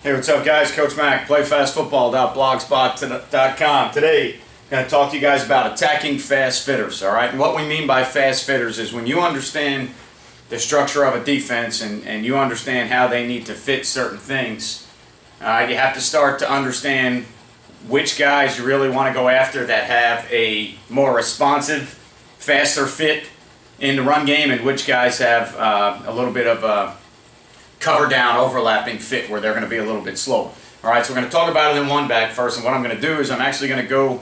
Hey, what's up, guys? Coach Mac, playfastfootball.blogspot.com. Today, I'm going to talk to you guys about attacking fast fitters, all right? And what we mean by fast fitters is when you understand the structure of a defense and you understand how they need to fit certain things, you have to start to understand which guys you really want to go after that have a more responsive, faster fit in the run game, and which guys have a little bit of a cover down overlapping fit where they're going to be a little bit slower. Alright, so we're going to talk about it in one back first, and what I'm going to do is I'm actually going to go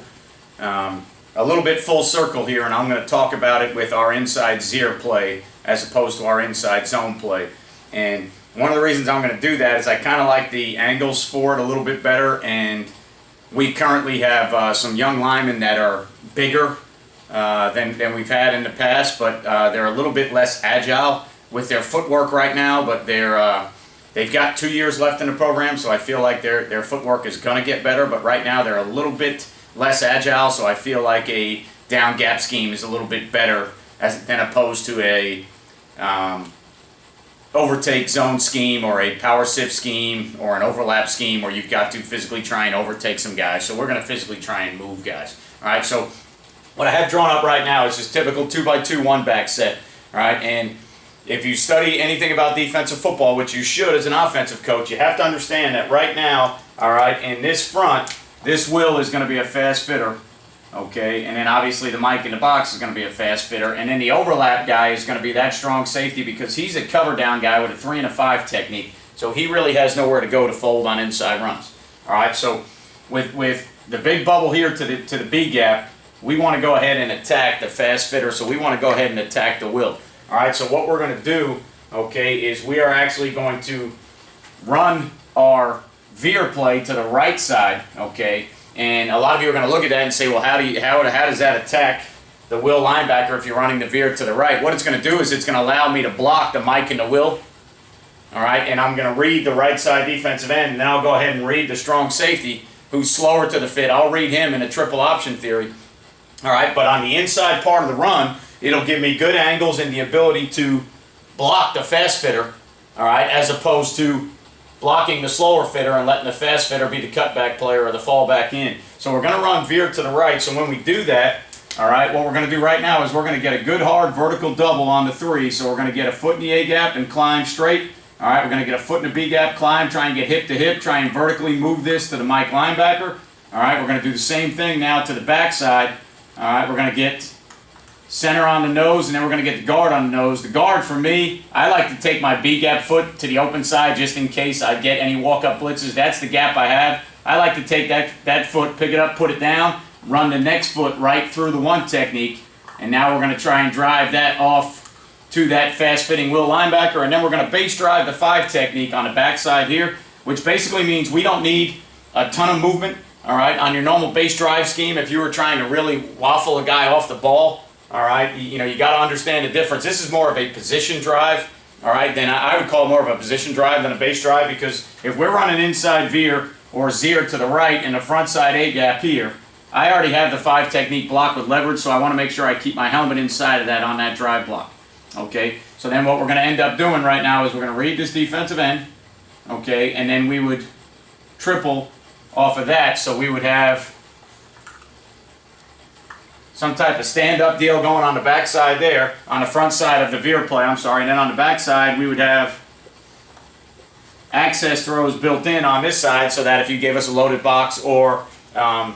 a little bit full circle here, and I'm going to talk about it with our inside veer play as opposed to our inside zone play. And one of the reasons I'm going to do that is I kind of like the angles for it a little bit better, and we currently have some young linemen that are bigger than we've had in the past, but they're a little bit less agile with their footwork right now, but they've got 2 years left in the program, so I feel like their footwork is going to get better, but right now they're a little bit less agile, so I feel like a down gap scheme is a little bit better than opposed to a overtake zone scheme or a power sift scheme or an overlap scheme where you've got to physically try and overtake some guys. So we're going to physically try and move guys. All right, so what I have drawn up right now is just typical 2x2 one-back set. All right, and if you study anything about defensive football, which you should as an offensive coach, you have to understand that right now, all right, in this front, this Will is going to be a fast fitter, okay, and then obviously the Mike in the box is going to be a fast fitter, and then the overlap guy is going to be that strong safety because he's a cover down guy with a 3 and a 5 technique, so he really has nowhere to go to fold on inside runs. All right, so with the big bubble here to the B gap, we want to go ahead and attack the fast fitter, so we want to go ahead and attack the Will. All right, so what we're going to do, okay, is we are actually going to run our veer play to the right side, okay, and a lot of you are going to look at that and say, well, how does that attack the Will linebacker if you're running the veer to the right? What it's going to do is it's going to allow me to block the Mike and the Will, all right, and I'm going to read the right side defensive end, and then I'll go ahead and read the strong safety who's slower to the fit. I'll read him in a triple option theory, all right, but on the inside part of the run, it'll give me good angles and the ability to block the fast fitter, all right, as opposed to blocking the slower fitter and letting the fast fitter be the cutback player or the fallback in. So we're going to run veer to the right. So when we do that, all right, what we're going to do right now is we're going to get a good hard vertical double on the 3. So we're going to get a foot in the A gap and climb straight. All right, we're going to get a foot in the B gap, climb, try and get hip to hip, try and vertically move this to the Mike linebacker. All right, we're going to do the same thing now to the backside. All right, we're going to get center on the nose, and then we're going to get the guard on the nose. The guard, for me, I like to take my B-gap foot to the open side just in case I get any walk-up blitzes. That's the gap I have. I like to take that foot, pick it up, put it down, run the next foot right through the 1 technique, and now we're going to try and drive that off to that fast-fitting Will linebacker, and then we're going to base drive the 5 technique on the backside here, which basically means we don't need a ton of movement, all right, on your normal base drive scheme. If you were trying to really waffle a guy off the ball, all right, you got to understand the difference. This is more of a position drive, all right, then I would call more of a position drive than a base drive, because if we're running inside veer or veer to the right and the front side A gap here, I already have the 5 technique block with leverage, so I want to make sure I keep my helmet inside of that on that drive block. Okay, so then what we're going to end up doing right now is we're going to read this defensive end, okay, and then we would triple off of that, so we would have some type of stand-up deal going on the backside there, on the front side of the veer play, I'm sorry, and then on the backside we would have access throws built in on this side so that if you gave us a loaded box or press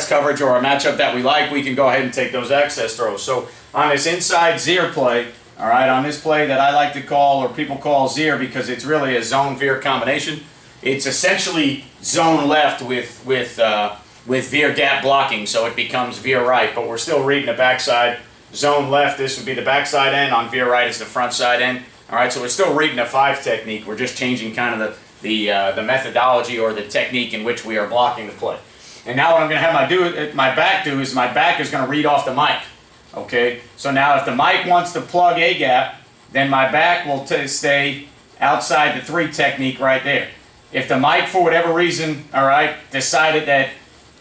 coverage or a matchup that we like, we can go ahead and take those access throws. So on this inside veer play, all right, on this play that I like to call, or people call veer because it's really a zone veer combination, it's essentially zone left with veer gap blocking, so it becomes veer right, but we're still reading the backside zone left. This would be the backside end, on veer right is the front side end. All right, so we're still reading a 5 technique. We're just changing kind of the methodology or the technique in which we are blocking the play. And now what I'm going to have my back do is my back is going to read off the Mike. Okay, so now if the Mike wants to plug A gap, then my back will stay outside the 3 technique right there. If the Mike, for whatever reason, all right, decided that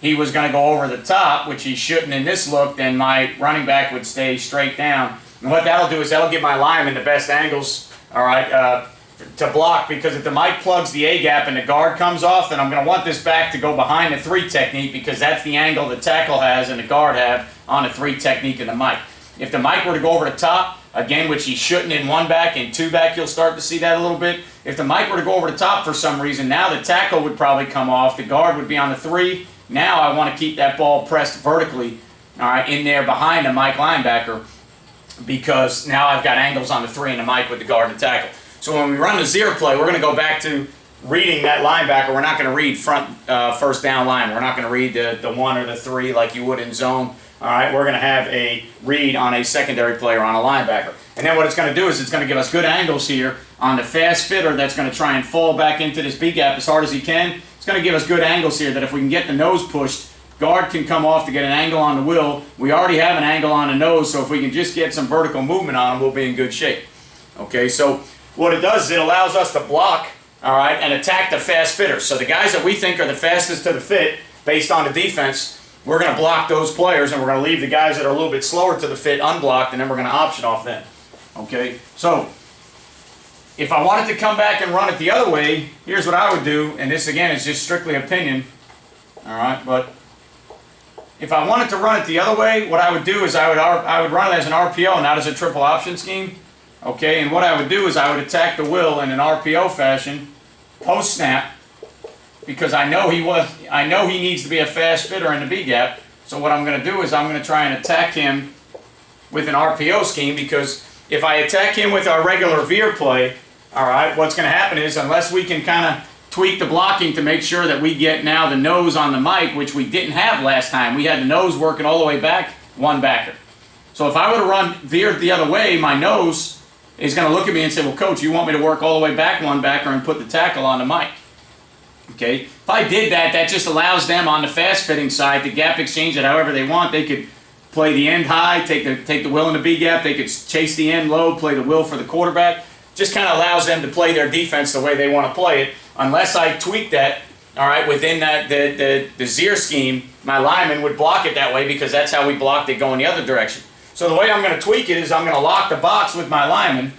he was going to go over the top, which he shouldn't in this look, then my running back would stay straight down. And what that'll do is that'll give my lineman the best angles, all right, to block, because if the mic plugs the A gap and the guard comes off, then I'm going to want this back to go behind the 3 technique, because that's the angle the tackle has and the guard have on the 3 technique in the mic. If the mic were to go over the top, again, which he shouldn't in 1 back, in 2 back you'll start to see that a little bit. If the mic were to go over the top for some reason, now the tackle would probably come off, the guard would be on the 3. Now I want to keep that ball pressed vertically, all right, in there behind the mic linebacker, because now I've got angles on the 3 and the mic with the guard and the tackle. So when we run the veer play, we're going to go back to reading that linebacker. We're not going to read front first down line. We're not going to read the 1 or the 3 like you would in zone. All right, we're going to have a read on a secondary player on a linebacker. And then what it's going to do is it's going to give us good angles here on the fast fitter that's going to try and fall back into this B gap as hard as he can. It's going to give us good angles here that if we can get the nose pushed, guard can come off to get an angle on the will. We already have an angle on the nose, so if we can just get some vertical movement on him, we'll be in good shape. Okay, so what it does is it allows us to block, all right, and attack the fast fitters. So the guys that we think are the fastest to the fit based on the defense, we're going to block those players, and we're going to leave the guys that are a little bit slower to the fit unblocked, and then we're going to option off them. Okay, so if I wanted to come back and run it the other way, here's what I would do, and this again is just strictly opinion, all right, but if I wanted to run it the other way, what I would do is I would run it as an RPO, not as a triple option scheme. Okay, and what I would do is I would attack the will in an RPO fashion, post snap, because I know he needs to be a fast fitter in the B gap. So what I'm going to do is I'm going to try and attack him with an RPO scheme, because if I attack him with our regular veer play, all right, what's going to happen is, unless we can kind of tweak the blocking to make sure that we get now the nose on the mic, which we didn't have last time. We had the nose working all the way back, 1 backer. So if I were to run veer the other way, my nose is going to look at me and say, well, coach, you want me to work all the way back 1 backer and put the tackle on the mic? Okay, if I did that, that just allows them on the fast fitting side to gap exchange it however they want. They could play the end high, take the will in the B gap. They could chase the end low, play the will for the quarterback. Just kind of allows them to play their defense the way they want to play it. Unless I tweak that, all right, within that the veer scheme, my lineman would block it that way, because that's how we blocked it going the other direction. So the way I'm going to tweak it is I'm going to lock the box with my lineman.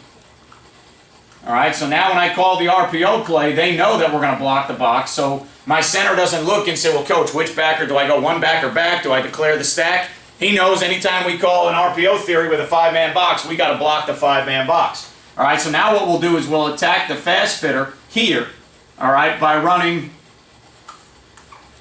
All right, so now when I call the RPO play, they know that we're going to block the box. So my center doesn't look and say, well, coach, which backer? Do I go 1 backer back? Do I declare the stack? He knows anytime we call an RPO theory with a 5-man box, we got to block the 5-man box. All right, so now what we'll do is we'll attack the fast fitter here, all right, by running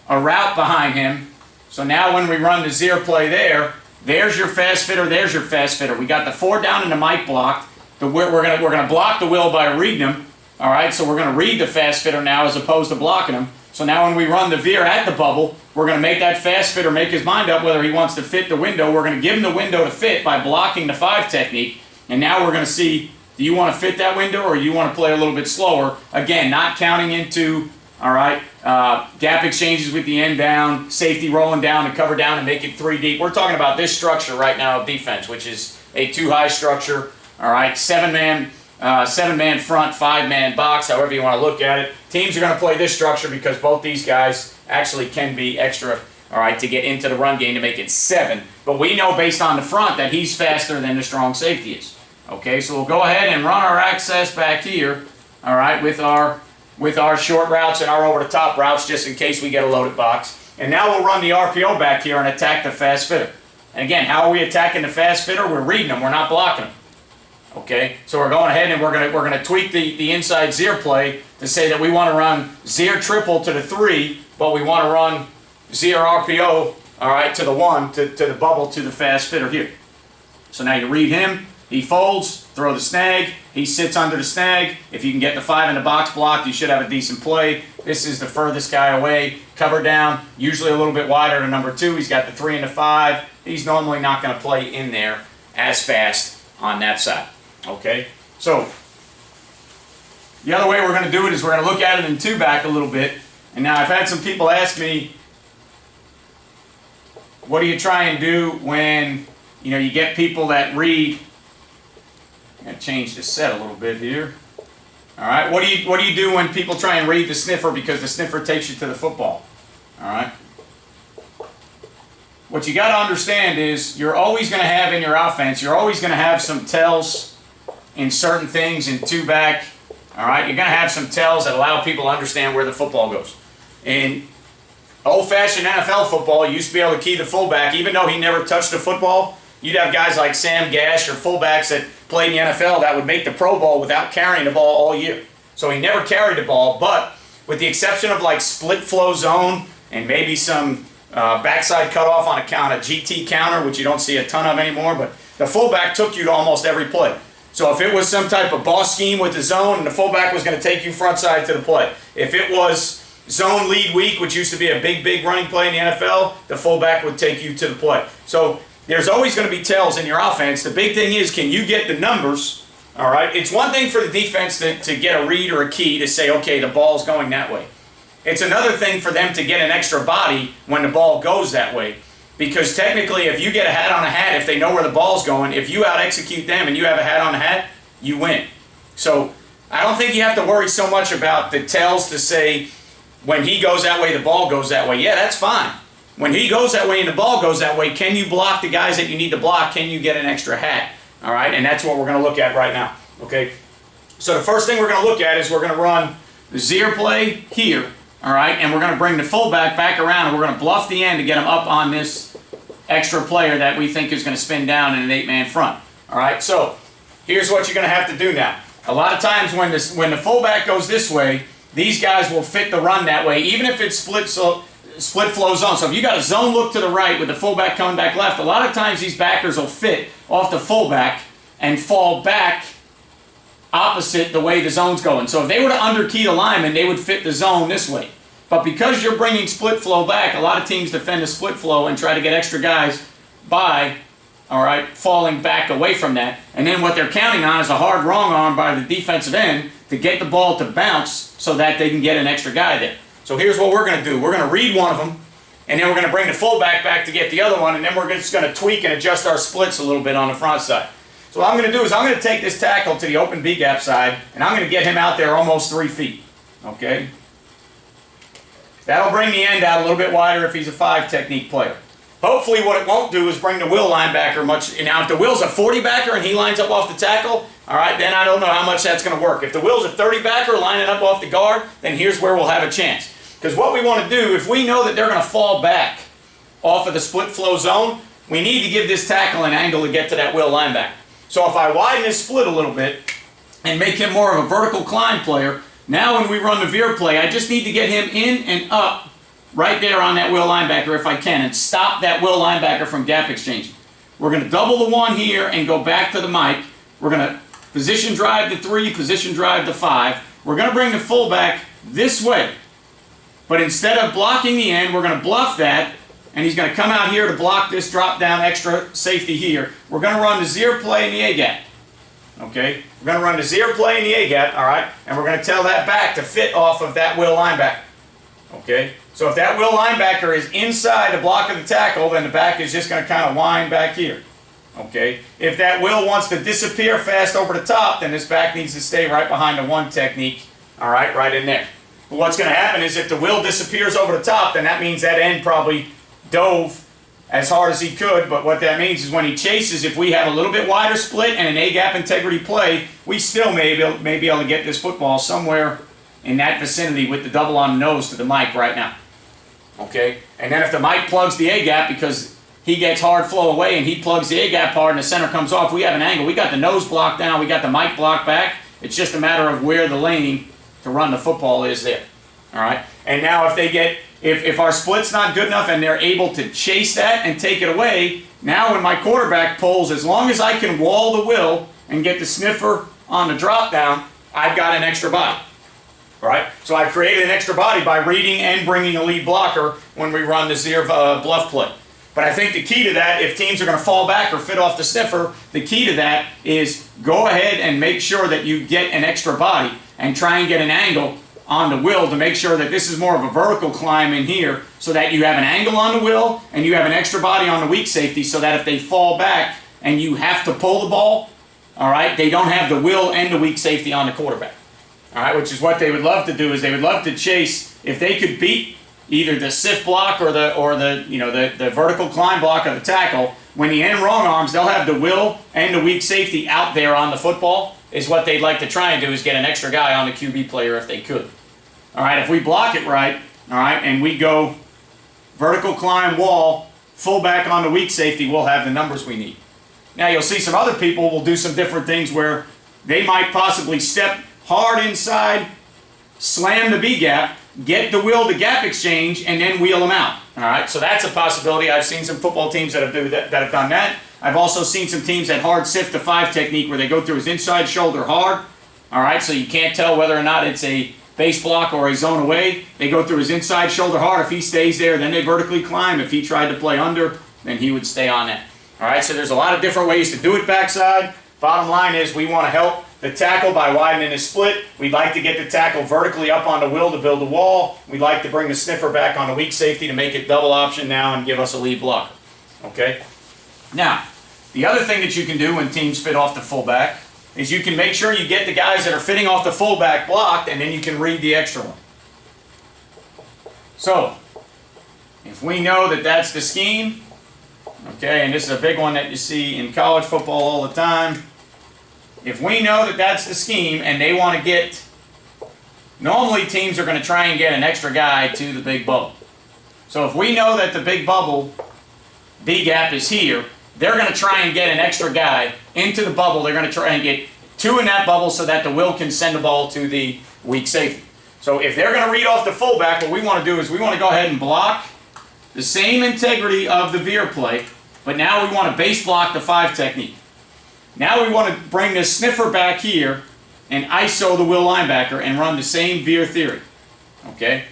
a route behind him. So now when we run the veer play there, there's your fast fitter, there's your fast fitter. We got the 4 down and the mic blocked. We're gonna block the will by reading him. All right, so we're gonna read the fast fitter now as opposed to blocking him. So now when we run the veer at the bubble, we're gonna make that fast fitter make his mind up whether he wants to fit the window. We're gonna give him the window to fit by blocking the 5 technique, and now we're gonna see, do you want to fit that window or you want to play a little bit slower? Again, not counting into, all right, gap exchanges with the end down, safety rolling down and cover down and make it 3 deep. We're talking about this structure right now of defense, which is a 2-high structure. All right, 7-man front, 5-man box, however you want to look at it. Teams are going to play this structure because both these guys actually can be extra, all right, to get into the run game to make it 7. But we know based on the front that he's faster than the strong safety is. Okay, so we'll go ahead and run our access back here, all right, with our short routes and our over-the-top routes, just in case we get a loaded box. And now we'll run the RPO back here and attack the fast fitter. And again, how are we attacking the fast fitter? We're reading them, we're not blocking them. Okay, so we're going ahead and we're gonna tweak the inside veer play to say that we want to run veer triple to the 3, but we want to run veer RPO, all right, to the 1, to the bubble, to the fast fitter here. So now you read him. He folds, throw the snag, he sits under the snag. If you can get the 5 in the box blocked, you should have a decent play. This is the furthest guy away. Cover down, usually a little bit wider than number 2. He's got the 3 and the 5. He's normally not going to play in there as fast on that side. Okay, so the other way we're going to do it is we're going to look at it in 2-back a little bit. And now I've had some people ask me, what do you try and do when, you know, you get people that read? I'm going to change the set a little bit here. All right, what do you do when people try and read the sniffer because the sniffer takes you to the football? All right. What you got to understand is you're always going to have in your offense, you're always going to have some tells in certain things in 2-back, All right, you're going to have some tells that allow people to understand where the football goes. In old-fashioned NFL football, you used to be able to key the fullback, even though he never touched the football. You'd have guys like Sam Gash or fullbacks that played in the NFL that would make the Pro Bowl without carrying the ball all year. So he never carried the ball, but with the exception of like split flow zone and maybe some backside cutoff on a GT counter, which you don't see a ton of anymore, but the fullback took you to almost every play. So if it was some type of boss scheme with the zone, the fullback was going to take you front side to the play. If it was zone lead week, which used to be a big running play in the NFL, the fullback would take you to the play. So there's always going to be tells in your offense. The big thing is, can you get the numbers? All right. It's one thing for the defense to get a read or a key to say, okay, the ball's going that way. It's another thing for them to get an extra body when the ball goes that way. Because technically, if you get a hat on a hat, if they know where the ball's going, if you out-execute them and you have a hat on a hat, you win. So I don't think you have to worry so much about the tells to say, when he goes that way, the ball goes that way. Yeah, that's fine. When he goes that way and the ball goes that way, can you block the guys that you need to block? Can you get an extra hat? All right, and that's what we're going to look at right now. Okay, so the first thing we're going to look at is we're going to run the veer play here. All right, and we're going to bring the fullback back around and we're going to bluff the end to get him up on this extra player that we think is going to spin down in an 8-man front. All right, so here's what you're going to have to do now. A lot of times when the fullback goes this way, these guys will fit the run that way, even if it's split flow zone. So if you got a zone look to the right with the fullback coming back left, a lot of times these backers will fit off the fullback and fall back opposite the way the zone's going. So if they were to underkey the lineman, they would fit the zone this way. But because you're bringing split flow back, a lot of teams defend the split flow and try to get extra guys by, all right, falling back away from that. And then what they're counting on is a hard wrong arm by the defensive end to get the ball to bounce so that they can get an extra guy there. So here's what we're going to do. We're going to read one of them, and then we're going to bring the fullback back to get the other one, and then we're just going to tweak and adjust our splits a little bit on the front side. So what I'm going to do is I'm going to take this tackle to the open B-gap side, and I'm going to get him out there almost 3 feet. Okay? That'll bring the end out a little bit wider if he's a 5 technique player. Hopefully what it won't do is bring the will linebacker much. Now if the will's a 40 backer and he lines up off the tackle, all right, then I don't know how much that's going to work. If the will's a 30 backer lining up off the guard, then here's where we'll have a chance. Because what we want to do, if we know that they're going to fall back off of the split flow zone, we need to give this tackle an angle to get to that will linebacker. So if I widen his split a little bit and make him more of a vertical climb player, now when we run the veer play, I just need to get him in and up right there on that will linebacker if I can, and stop that will linebacker from gap exchanging. We're going to double the 1 here and go back to the mic. We're going to position drive the 3, position drive the 5. We're going to bring the fullback this way. But instead of blocking the end, we're going to bluff that, and he's going to come out here to block this drop down extra safety here. We're going to run the veer play in the A-gap. Okay? We're going to run the veer play in the A-gap, all right? And we're going to tell that back to fit off of that will linebacker. Okay? So if that will linebacker is inside the block of the tackle, then the back is just going to kind of wind back here. Okay? If that will wants to disappear fast over the top, then this back needs to stay right behind the 1 technique, all right, right in there. But what's going to happen is if the will disappears over the top, then that means that end probably dove as hard as he could. But what that means is when he chases, if we have a little bit wider split and an A-gap integrity play, we still may be able to get this football somewhere in that vicinity with the double on the nose to the mic right now. Okay? And then if the mic plugs the A-gap because he gets hard flow away and he plugs the A-gap hard and the center comes off, we have an angle. We got the nose blocked down. We got the mic blocked back. It's just a matter of where the lane to run the football is there. All right? And now if they get, if our split's not good enough and they're able to chase that and take it away, now when my quarterback pulls, as long as I can wall the will and get the sniffer on the drop down, I've got an extra body. All right? So I've created an extra body by reading and bringing a lead blocker when we run the veer bluff play. But I think the key to that, if teams are going to fall back or fit off the sniffer, the key to that is go ahead and make sure that you get an extra body and try and get an angle on the will to make sure that this is more of a vertical climb in here so that you have an angle on the will and you have an extra body on the weak safety so that if they fall back and you have to pull the ball, all right, they don't have the will and the weak safety on the quarterback. All right, which is what they would love to do is they would love to chase, if they could beat either the sift block or the vertical climb block of the tackle, when the end wrong arms, they'll have the will and the weak safety out there on the football, is what they'd like to try and do is get an extra guy on the QB player if they could. All right, if we block it right, all right, and we go vertical climb wall, fullback on the weak safety, we'll have the numbers we need. Now you'll see some other people will do some different things where they might possibly step hard inside, slam the B gap, get the will to gap exchange, and then wheel them out. All right, so that's a possibility. I've seen some football teams that have done that. I've also seen some teams that hard sift to 5 technique where they go through his inside shoulder hard. All right, so you can't tell whether or not it's a base block or a zone away. They go through his inside shoulder hard. If he stays there, then they vertically climb. If he tried to play under, then he would stay on that. All right, so there's a lot of different ways to do it backside. Bottom line is we want to help the tackle by widening his split. We'd like to get the tackle vertically up on the will to build a wall. We'd like to bring the sniffer back on the weak safety to make it double option now and give us a lead blocker. Okay? Now, the other thing that you can do when teams fit off the fullback is you can make sure you get the guys that are fitting off the fullback blocked, and then you can read the extra one. So, if we know that that's the scheme, okay, and this is a big one that you see in college football all the time. If we know that that's the scheme and they want to get, normally teams are going to try and get an extra guy to the big bubble. So if we know that the big bubble, B gap is here, they're going to try and get an extra guy into the bubble. They're going to try and get 2 in that bubble so that the will can send the ball to the weak safety. So if they're going to read off the fullback, what we want to do is we want to go ahead and block the same integrity of the veer play, but now we want to base block the 5 technique. Now we want to bring this sniffer back here and ISO the will linebacker and run the same veer theory. Okay?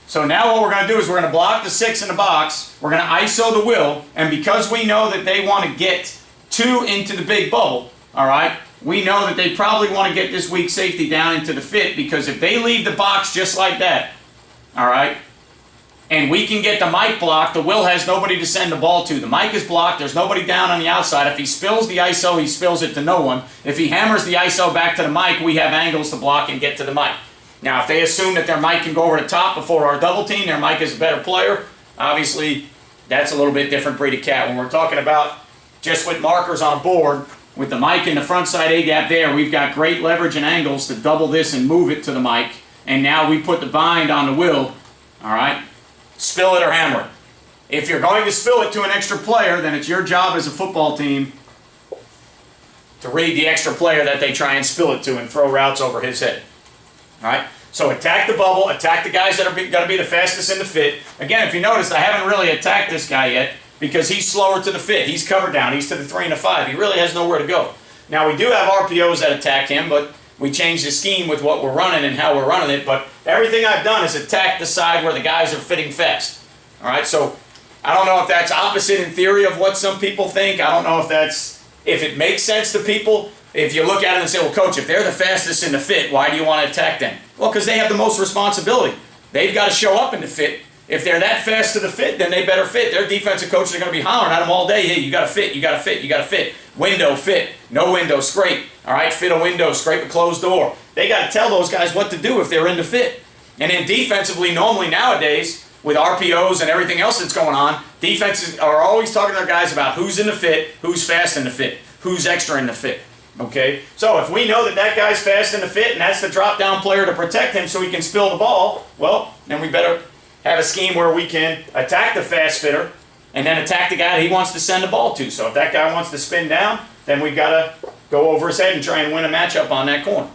So now what we're going to do is we're going to block the 6 in the box, we're going to ISO the will, and because we know that they want to get 2 into the big bubble, all right, we know that they probably want to get this weak safety down into the fit, because if they leave the box just like that, all right, and we can get the Mike blocked, the will has nobody to send the ball to. The Mike is blocked, there's nobody down on the outside. If he spills the ISO, he spills it to no one. If he hammers the ISO back to the Mike, we have angles to block and get to the Mike. Now, if they assume that their Mike can go over the top before our double team, their Mike is a better player, obviously that's a little bit different breed of cat. When we're talking about just with markers on a board, with the Mike in the front side A-gap there, we've got great leverage and angles to double this and move it to the Mike. And now we put the bind on the will, all right? Spill it or hammer it. If you're going to spill it to an extra player, then it's your job as a football team to read the extra player that they try and spill it to and throw routes over his head. All right? So attack the bubble, attack the guys that are going to be the fastest in the fit. Again, if you notice, I haven't really attacked this guy yet because he's slower to the fit. He's covered down. He's to the 3 and the 5. He really has nowhere to go. Now, we do have RPOs that attack him, but we changed the scheme with what we're running and how we're running it, but everything I've done is attack the side where the guys are fitting fast. All right, so I don't know if that's opposite in theory of what some people think. I don't know if it makes sense to people. If you look at it and say, well, coach, if they're the fastest in the fit, why do you want to attack them? Well, because they have the most responsibility. They've got to show up in the fit. If they're that fast to the fit, then they better fit. Their defensive coaches are going to be hollering at them all day, hey, you got to fit, you got to fit, you got to fit. Window, fit. No window, scrape. All right, fit a window, scrape a closed door. They got to tell those guys what to do if they're in the fit. And then defensively, normally nowadays, with RPOs and everything else that's going on, defenses are always talking to their guys about who's in the fit, who's fast in the fit, who's extra in the fit. Okay? So if we know that that guy's fast in the fit and that's the drop-down player to protect him so he can spill the ball, well, then we better have a scheme where we can attack the fast fitter and then attack the guy that he wants to send the ball to. So if that guy wants to spin down, then we've got to go over his head and try and win a matchup on that corner.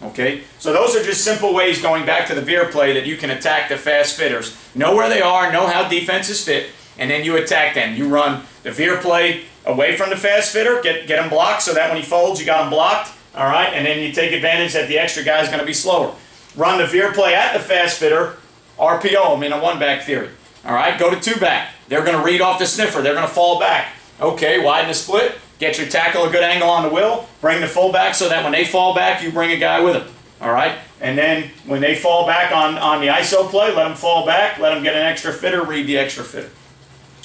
Okay? So those are just simple ways, going back to the veer play, that you can attack the fast fitters. Know where they are, know how defenses fit, and then you attack them. You run the veer play away from the fast fitter, get him blocked so that when he folds, you got him blocked. All right? And then you take advantage that the extra guy is going to be slower. Run the veer play at the fast fitter, RPO them in a one-back theory. All right? Go to two-back. They're going to read off the sniffer. They're going to fall back. Okay, widen the split. Get your tackle a good angle on the will. Bring the fullback so that when they fall back, you bring a guy with them. All right? And then when they fall back on the ISO play, let them fall back. Let them get an extra fitter. Read the extra fitter.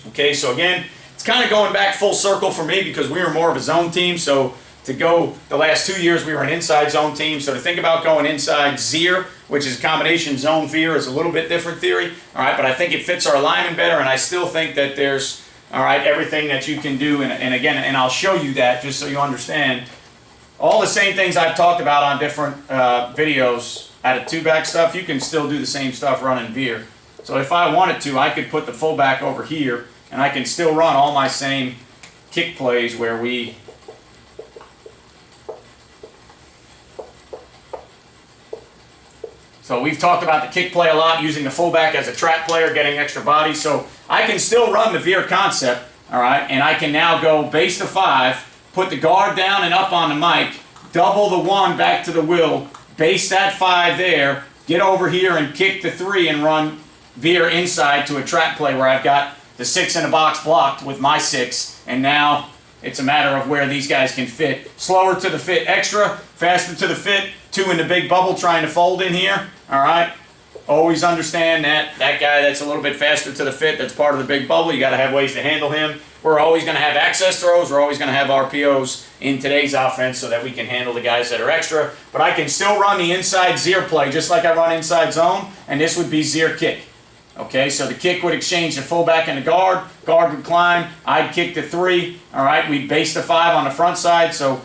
Okay, so again, it's kind of going back full circle for me because we were more of a zone team. So to go the last 2 years, we were an inside zone team. So to think about going inside Zeer, which is a combination zone veer, is a little bit different theory. All right, but I think it fits our alignment better, and I still think that there's, all right, everything that you can do. And again, and I'll show you that just so you understand. all the same things I've talked about on different videos out of two-back stuff, you can still do the same stuff running veer. So if I wanted to, I could put the fullback over here, and I can still run all my same kick plays where we So we've talked about the kick play a lot, using the fullback as a trap player, getting extra body. So I can still run the veer concept, all right, and I can now go base to 5, put the guard down and up on the mic, double the 1 back to the will, base that 5 there, get over here and kick the 3 and run veer inside to a trap play where I've got the 6 in the box blocked with my 6, and now it's a matter of where these guys can fit. Slower to the fit extra, faster to the fit, 2 in the big bubble trying to fold in here, all right? Always understand that guy that's a little bit faster to the fit, that's part of the big bubble, you got to have ways to handle him. We're always going to have access throws, we're always going to have RPOs in today's offense so that we can handle the guys that are extra, but I can still run the inside veer play just like I run inside zone, and this would be veer kick. Okay, so the kick would exchange the fullback and the guard would climb, I'd kick the 3, all right, we'd base the 5 on the front side, so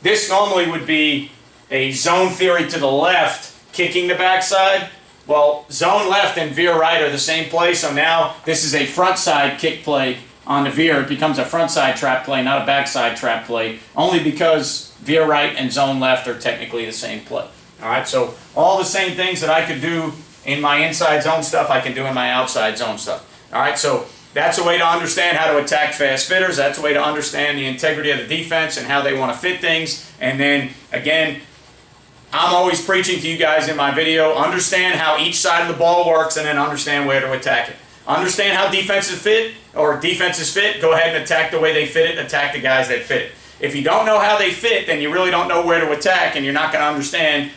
this normally would be a zone theory to the left, kicking the backside. Well, zone left and veer right are the same play, so now this is a front side kick play on the veer. It becomes a front side trap play, not a backside trap play, only because veer right and zone left are technically the same play. All right, so all the same things that I could do in my inside zone stuff, I can do in my outside zone stuff. All right, so that's a way to understand how to attack fast fitters. That's a way to understand the integrity of the defense and how they want to fit things. And then, again, I'm always preaching to you guys in my video, understand how each side of the ball works and then understand where to attack it. Understand how defenses fit, go ahead and attack the way they fit it, attack the guys that fit it. If you don't know how they fit, then you really don't know where to attack, and you're not going to understand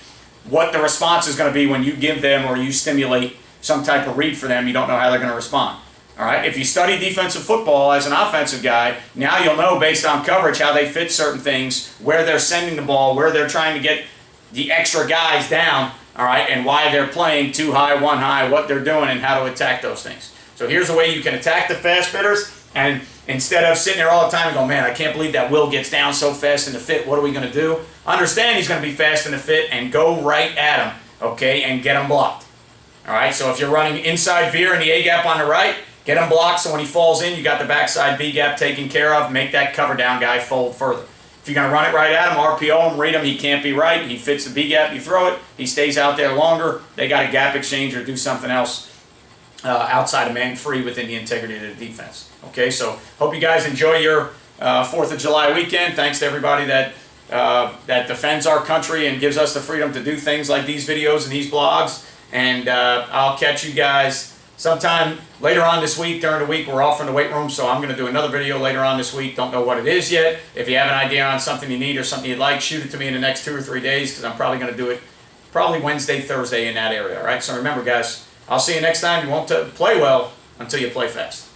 what the response is going to be when you give them or you stimulate some type of read for them. You don't know how they're going to respond. All right? If you study defensive football as an offensive guy, now you'll know based on coverage how they fit certain things, where they're sending the ball, where they're trying to get the extra guys down, all right, and why they're playing 2 high, 1 high, what they're doing, and how to attack those things. So here's a way you can attack the fast fitters, and instead of sitting there all the time and going, man, I can't believe that Will gets down so fast in the fit, what are we going to do? Understand he's going to be fast in the fit and go right at him, okay, and get him blocked. All right, so if you're running inside veer in the A gap on the right, get him blocked so when he falls in, you got the backside B gap taken care of, make that cover down guy fold further. If you're going to run it right at him, RPO him, read him, he can't be right, he fits the B gap, you throw it, he stays out there longer, they got a gap exchange or do something else outside of man free within the integrity of the defense. Okay, so hope you guys enjoy your 4th of July weekend. Thanks to everybody that defends our country and gives us the freedom to do things like these videos and these blogs. And I'll catch you guys sometime later on this week. During the week, we're off from the weight room, so I'm going to do another video later on this week. Don't know what it is yet. If you have an idea on something you need or something you'd like, shoot it to me in the next 2 or 3 days, because I'm probably going to do it probably Wednesday, Thursday in that area. All right, so remember, guys, I'll see you next time. You won't play well until you play fast.